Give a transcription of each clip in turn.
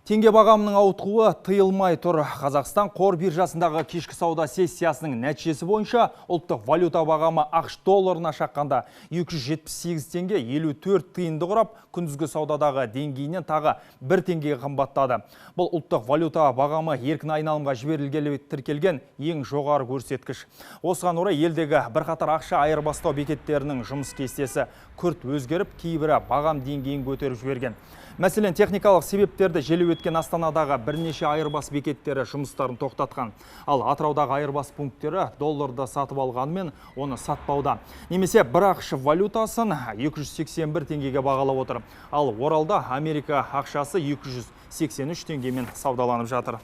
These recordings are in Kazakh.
Теңге бағамының ауытқуы тыйылмай тұр. Қазақстан қор биржасындағы кешкі сауда сессиясының нәтижесі бойынша ұлттық валюта бағамы ақш долларына шаққанда 278 теңге 54 тиынды құрап, күндізгі саудадағы деңгейінен тағы 1 теңгеге қымбаттады. Бұл ұлттық валюта бағамы еркін айналымға жіберілгелі тіркелген ең жоғары көрсеткіш. Осыған орай елдегі бірқатар ақша айырбастау бекеттерінің жұмыс кестесі күрт өзгеріп, кейбірі бағам деңгейін көтеріп жіберген. Мәселен, техникалық себептерді желеу өткен Астанадағы бірнеше айырбас бекеттері жұмыстарын тоқтатқан. Ал Атыраудағы айырбас пункттері долларды сатып алғанымен оны сатпауда. Немесе бір ақш валютасын 281 теңгеге бағалап отыр. Ал Оралда Америка ақшасы 283 теңгемен саудаланып жатыр.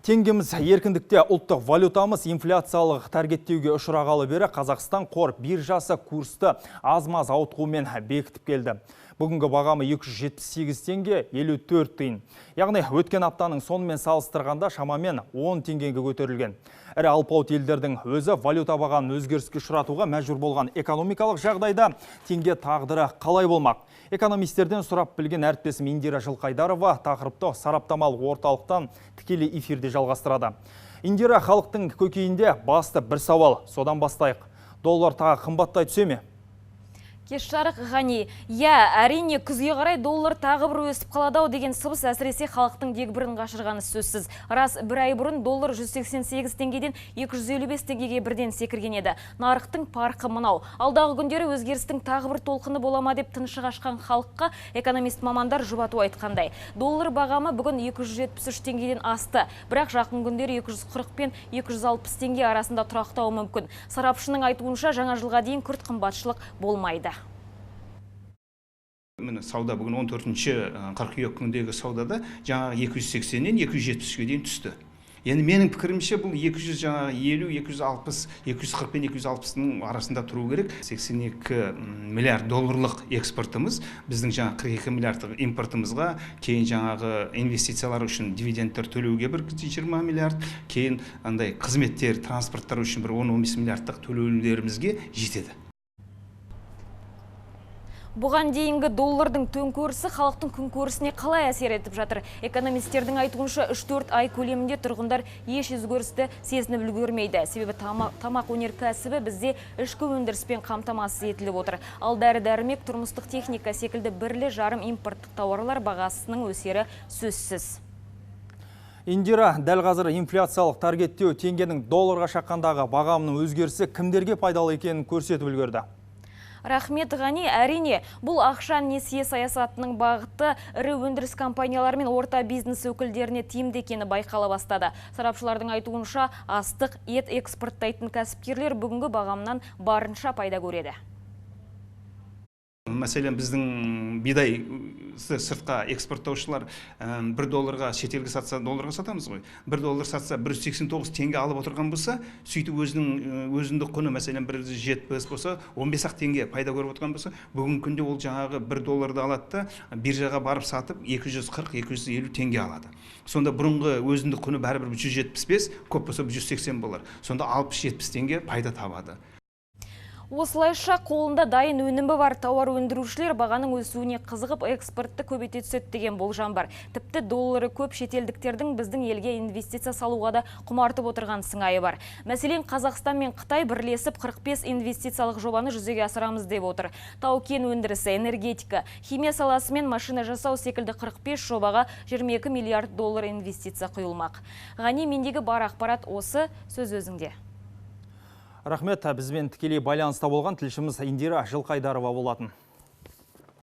Теңгеміз еркіндікте ұлттық валютамыз инфляциялық таргеттеуге ұшырағалы бері Қазақстан қор биржасы курсты аз-маз ауытқумен бекітіп келді. Бүгінгі бағамы 278 теңге 54 тиын. Яғни өткен аптаның сонымен салыстырғанда шамамен 10 теңгеге көтерілген. Әрі алпауыт елдердің өзі валюта бағамын өзгеріске ұшыратуға мәжбүр болған экономикалық жағдайда теңге тағдыры қалай болмақ? Экономистерден сұрап білген әріптесім Индира Жылқайдарова тақырыпты сараптамалық орталықтан тікелей эфирде жалғастырады. Индира, халықтың көкейінде басты бір сауал, содан бастайық. Доллар тағы қымбаттай түсе ме? Кеш жарық Ғани. Әрине күзге қарай доллар тағы бір өсіп қаладау деген сыбыс әсіресе халықтың дегбірін қашырғаны сөзсіз. Рас, бір ай бұрын доллар 188 теңгеден 255 теңгеге бірден секірген еді. Нарықтың парқы мынау. Алдағы күндері өзгерістің тағы бір толқыны болама деп тынышы қашқан халыққа экономист мамандар жұбату айтқандай. Доллар бағамы бүгін 273 теңгеден асты. Бірақ жақын күндері 240 пен 260 теңге арасында тұрақтауы мүмкін. Сарапшының айтуынша жаңа жылға дейін күрт қымбатшылық болмайды. Сауда бүгін 14-ші қыркүйек күндегі саудада жаңағы 280-нен 270-ге дейін түсті. Енді менің пікірімше бұл 250, 260, 240 пен 260-ның арасында тұру керек. 82 миллиард долларлық экспортымыз, біздің жаңа 42 миллиардтық импортымызға, кейін жаңағы инвестициялар үшін дивидендтер төлеуге бір 20 миллиард, кейін андай қызметтер, транспорттар үшін бір 10-15 миллиардтық төлеулерімізге жетеді. Бұған дейінгі доллардың төңкерісі халықтың күнкөрісіне қалай әсер етіп жатыр? Экономистердің айтуынша 3-4 ай көлемінде тұрғындар еш өзгерісті сезініп үлгермейді. Себебі тамақ өнеркәсібі бізде ішкі өндіріспен қамтамасыз етіліп отыр. Ал дәрі-дәрмек, тұрмыстық техника секілді бірлі-жарым импорттық тауарлар бағасының өсері сөзсіз. Индира, дәл қазір инфляциялық таргеттеу теңгенің долларға шаққандағы бағамының өзгерісі кімдерге пайдалы екенін көрсетіп үлгерді? Рахмет Ғани, әрине, бұл ақша несие саясатының бағыты ірі өндіріс компаниялары мен орта бизнес өкілдеріне тиімді екені байқала бастады. Сарапшылардың айтуынша, астық, ет экспорттайтын кәсіпкерлер бүгінгі бағамнан барынша пайда көреді. Мәселен, біздің бидай сыртқа экспорттаушылар $1 шетелге сатса долларға сатамыз ғой. $1 сатса 189 теңге алып отырған болса, сөйтіп өзіндік құны мәселен 170 болса, 15 теңге пайда көріп отырған болса, бүгін күнде ол жаңағы $1 алады да биржаға барып сатып 240-250 теңге алады. Сонда бұрынғы өзіндік құны бәрібір 175, көп болса 180 болар. Сонда 60-70 теңге пайда табады. Осылайша қолында дайын өнімі бар тауар өндірушілер бағаның өсуіне қызығып экспортты көбейте түседі деген болжам бар. Тіпті доллары көп шетелдіктердің біздің елге инвестиция салуға да құмартып отырған сыңайы бар. Мәселен, Қазақстан мен Қытай бірлесіп 45 инвестициялық жобаны жүзеге асырамыз деп отыр. Тау-кен өндірісі, энергетика, химия саласы мен машина жасау секілді 45 жобаға 22 миллиард доллар инвестиция құйылмақ. Ғани, мендегі бар ақпарат осы, сөз өзіңде. Рахмет, бізбен тікелей байланыста болған тілшіміз Индира Жылқайдарова болатын.